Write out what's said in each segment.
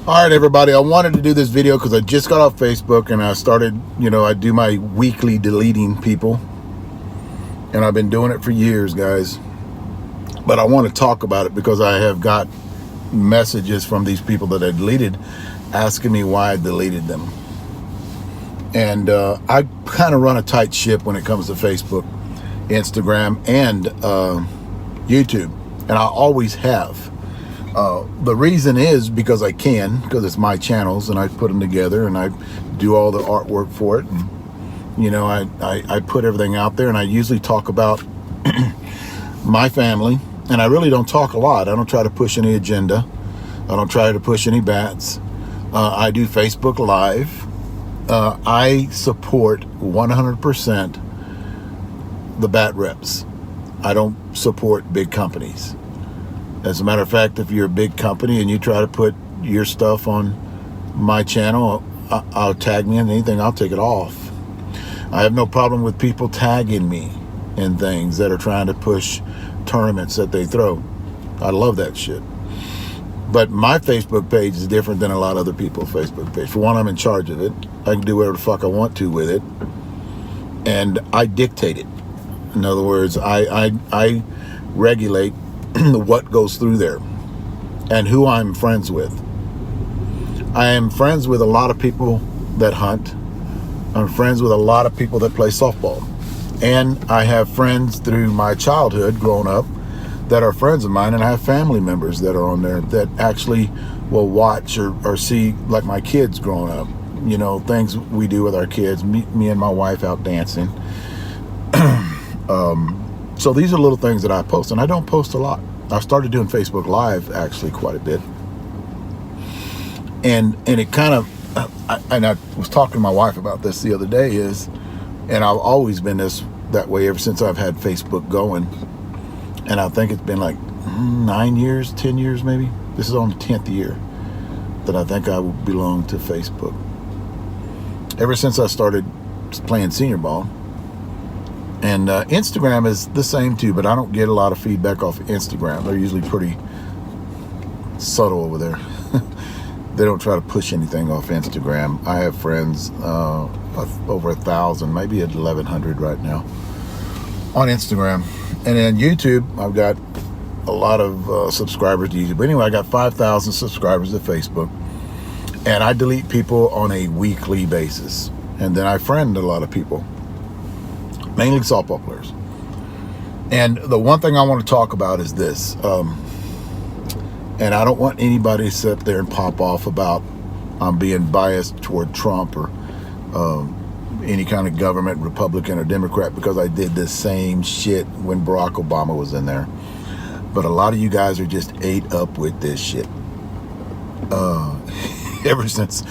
All right, everybody. I wanted to do this video because I just got off Facebook and I started, I do my weekly deleting people. And I've been doing it for years, guys. But I want to talk about it because I have got messages from these people that I deleted asking me why I deleted them. And I kind of run a tight ship when it comes to Facebook, Instagram, and YouTube. And I always have. The reason is because because it's my channels and I put them together and I do all the artwork for it. And, I put everything out there and I usually talk about my family. And I really don't talk a lot. I don't try to push any agenda. I don't try to push any bats. I do Facebook Live. I support 100% the bat reps. I don't support big companies. As a matter of fact, if you're a big company and you try to put your stuff on my channel, I'll tag me in anything, I'll take it off. I have no problem with people tagging me in things that are trying to push tournaments that they throw. I love that shit. But my Facebook page is different than a lot of other people's Facebook page. For one, I'm in charge of it. I can do whatever the fuck I want to with it. And I dictate it. In other words, I regulate what goes through there and who I'm friends with. I am friends with a lot of people that hunt. I'm friends with a lot of people that play softball. And I have friends through my childhood growing up that are friends of mine, and I have family members that are on there that actually will watch or see, like my kids growing up, things we do with our kids, me and my wife out dancing. So these are little things that I post, and I don't post a lot. I started doing Facebook Live actually quite a bit, and it kind of, and I was talking to my wife about this the other day, and I've always been that way ever since I've had Facebook going, and I think it's been like 9 years, 10 years maybe. This is on the 10th year that I think I belong to Facebook. Ever since I started playing senior ball. And Instagram is the same too, but I don't get a lot of feedback off Instagram. They're usually pretty subtle over there. They don't try to push anything off Instagram. I have friends, over 1,000, maybe at 1,100 right now on Instagram. And then YouTube, I've got a lot of subscribers to YouTube. But anyway, I got 5,000 subscribers to Facebook. And I delete people on a weekly basis. And then I friend a lot of people. Mainly softball players. And the one thing I want to talk about is this. And I don't want anybody to sit there and pop off about I'm being biased toward Trump or any kind of government, Republican or Democrat, because I did the same shit when Barack Obama was in there. But a lot of you guys are just ate up with this shit. Ever since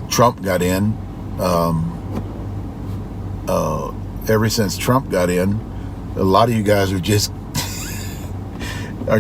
Trump got in, a lot of you guys are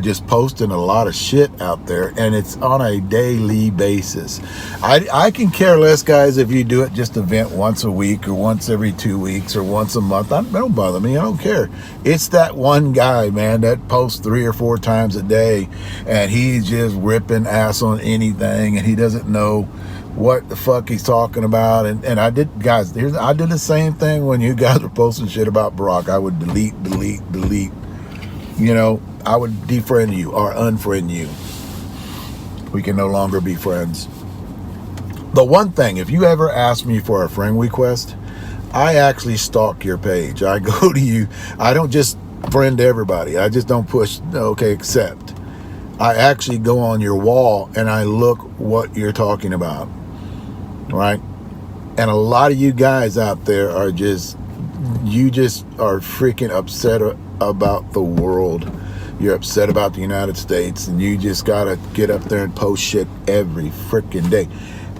just posting a lot of shit out there, and it's on a daily basis. I can care less, guys, if you do it just event once a week or once every 2 weeks or once a month. That don't bother me. I don't care. It's that one guy, man, that posts 3 or 4 times a day, and he's just ripping ass on anything, and he doesn't know what the fuck he's talking about. And I did, guys, I did the same thing when you guys were posting shit about Barack. I would delete. I would defriend you or unfriend you. We can no longer be friends. The one thing, if you ever ask me for a friend request, I actually stalk your page. I go to you. I don't just friend everybody. I just don't push, okay, accept. I actually go on your wall and I look what you're talking about. Right? And a lot of you guys out there are you just are freaking upset about the world. You're upset about the United States, and you just gotta get up there and post shit every freaking day.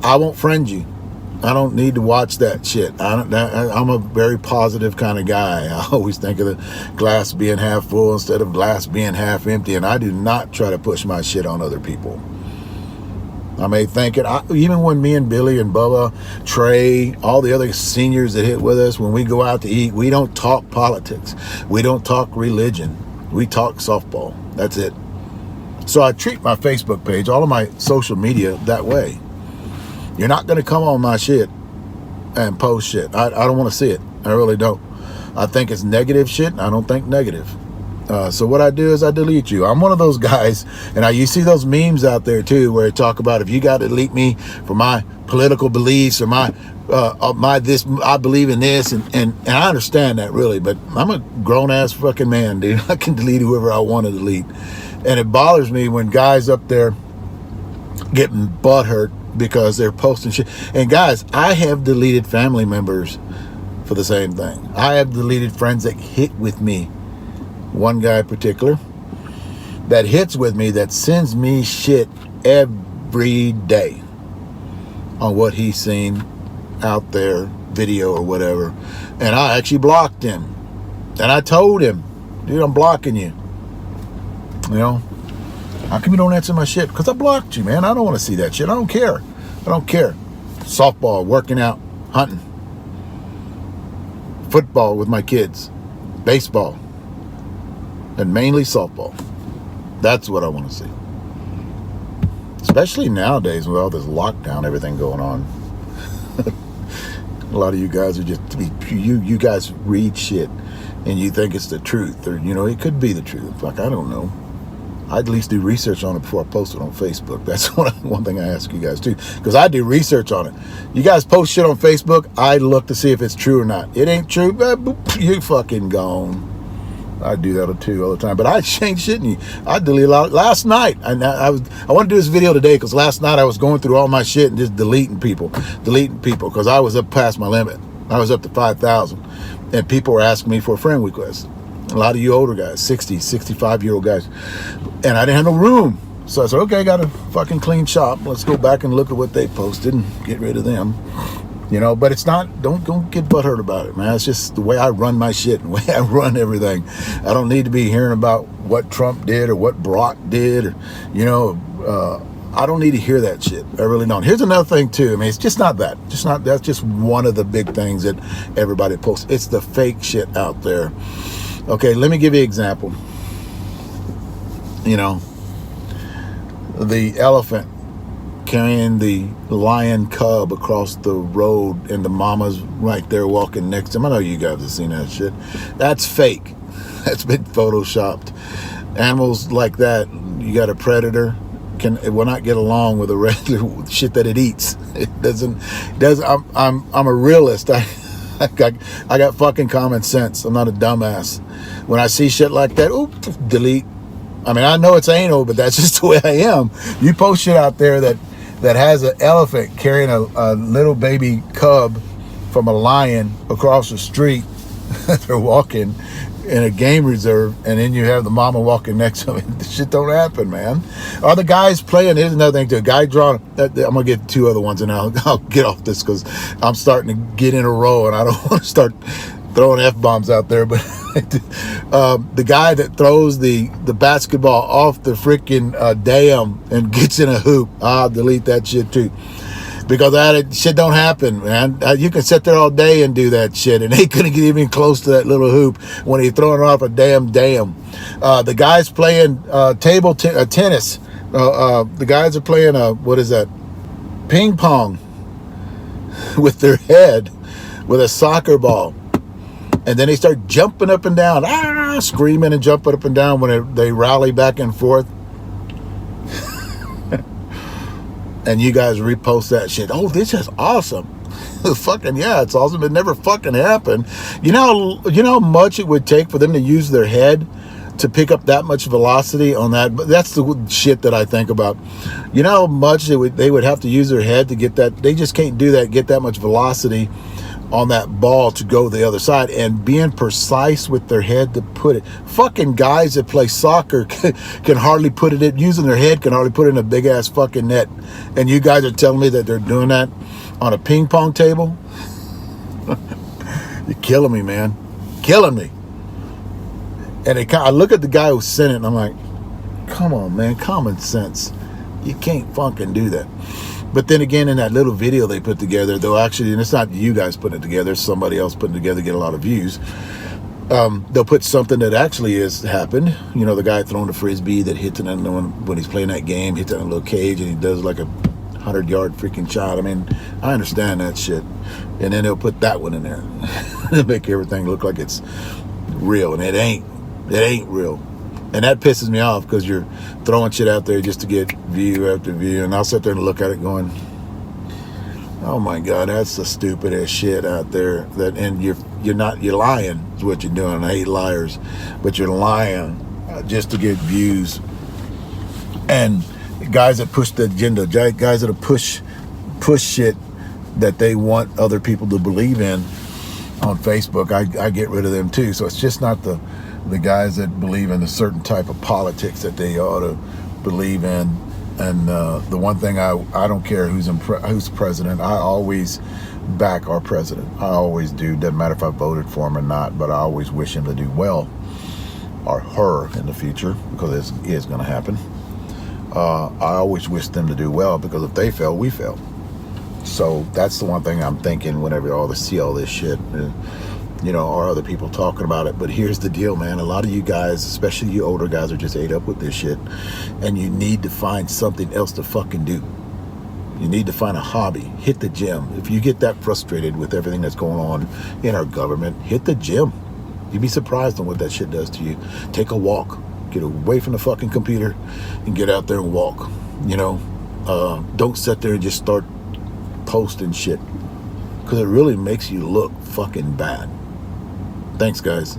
I won't friend you. I don't need to watch that shit. I'm a very positive kind of guy. I always think of the glass being half full instead of glass being half empty, and I do not try to push my shit on other people. I may think it, even when me and Billy and Bubba, Trey, all the other seniors that hit with us, when we go out to eat, we don't talk politics. We don't talk religion. We talk softball. That's it. So I treat my Facebook page, all of my social media that way. You're not going to come on my shit and post shit. I don't want to see it. I really don't. I think it's negative shit. I don't think negative. So what I do is I delete you. I'm one of those guys, and you see those memes out there too, where they talk about if you got to delete me for my political beliefs or my this, I believe in this, and I understand that really, but I'm a grown ass fucking man, dude. I can delete whoever I want to delete, and it bothers me when guys up there getting butthurt because they're posting shit. And guys, I have deleted family members for the same thing. I have deleted friends that hit with me. One guy in particular that hits with me, that sends me shit every day on what he's seen out there, video or whatever, and I actually blocked him, and I told him, dude, I'm blocking you. You know, how come you don't answer my shit? Because I blocked you, man. I don't want to see that shit. I don't care. Softball, working out, hunting, football with my kids, baseball, and mainly softball. That's what I want to see. Especially nowadays with all this lockdown, everything going on. A lot of you guys are just, you guys read shit and you think it's the truth, or, you know, it could be the truth. Like, I don't know. I'd at least do research on it before I post it on Facebook. That's one thing I ask you guys too, because I do research on it. You guys post shit on Facebook, I look to see if it's true or not. It ain't true, you fucking gone. I do that too all the time, but I change shit and I delete a lot. Last night, I want to do this video today because last night I was going through all my shit and just deleting people because I was up past my limit. I was up to 5,000, and people were asking me for a friend request. A lot of you older guys, 60, 65-year-old guys, and I didn't have no room. So I said, okay, I got a fucking clean shop. Let's go back and look at what they posted and get rid of them. You know, but it's not, don't get butthurt about it, man. It's just the way I run my shit and the way I run everything. I don't need to be hearing about what Trump did or what Brock did, or, you know, I don't need to hear that shit. I really don't. Here's another thing too. I mean, it's just not that. That's just one of the big things that everybody posts. It's the fake shit out there. Okay, let me give you an example. You know, the elephant carrying the lion cub across the road and the mama's right there walking next to him. I know you guys have seen that shit. That's fake. That's been photoshopped. Animals like that, you got a predator, it will not get along with the regular shit that it eats. It doesn't. I'm a realist. I got fucking common sense. I'm not a dumbass. When I see shit like that, delete. I mean, I know it's anal, but that's just the way I am. You post shit out there that has an elephant carrying a little baby cub from a lion across the street. They're walking in a game reserve, and then you have the mama walking next to him. This shit don't happen, man. Are the guys playing? Here's another thing too. A guy drawing. I'm gonna get two other ones, and I'll get off this because I'm starting to get in a row, and I don't want to start throwing F-bombs out there. But the guy that throws the basketball off the freaking dam and gets in a hoop, I'll delete that shit too. Because that shit don't happen, man. You can sit there all day and do that shit, and he couldn't get even close to that little hoop when he's throwing it off a damn dam. The guys playing table tennis. The guys are playing what is that? Ping pong with their head with a soccer ball, and then they start jumping up and down, screaming and jumping up and down when they rally back and forth. And you guys repost that shit. Oh, this is awesome. Fucking yeah, it's awesome. It never fucking happened. You know how much it would take for them to use their head to pick up that much velocity on that? But that's the shit that I think about. You know how much they would have to use their head to get that? They just can't do that, get that much velocity on that ball to go the other side, and being precise with their head to put it. Fucking guys that play soccer can hardly put it in, using their head can hardly put it in a big ass fucking net. And you guys are telling me that they're doing that on a ping pong table? You're killing me, man. Killing me. And I look at the guy who sent it and I'm like, come on, man, common sense. You can't fucking do that. But then again, in that little video they put together, though, actually, and it's not you guys putting it together, it's somebody else putting it together, get a lot of views. They'll put something that actually has happened. You know, the guy throwing the frisbee that hits it when he's playing that game, hits it in a little cage, and he does like a 100-yard freaking shot. I mean, I understand that shit. And then they'll put that one in there to make everything look like it's real, and it ain't real. And that pisses me off, because you're throwing shit out there just to get view after view, and I'll sit there and look at it going, oh my God, that's the stupidest shit out there. That, and you're lying is what you're doing. I hate liars, but you're lying just to get views. And guys that push the agenda, guys that push shit that they want other people to believe in on Facebook, I get rid of them too. So it's just not the guys that believe in a certain type of politics that they ought to believe in. And the one thing, I don't care who's president. I always back our president. I always do. Doesn't matter if I voted for him or not, but I always wish him to do well, or her in the future, because it is going to happen. I always wish them to do well, because if they fail, we fail. So that's the one thing I'm thinking whenever see all this shit, or other people talking about it. But here's the deal, man. A lot of you guys, especially you older guys, are just ate up with this shit, and you need to find something else to fucking do. You need to find a hobby. Hit the gym. If you get that frustrated with everything that's going on in our government, hit the gym. You'd be surprised on what that shit does to you. Take a walk. Get away from the fucking computer and get out there and walk. Don't sit there and just start posting shit, because it really makes you look fucking bad. Thanks, guys.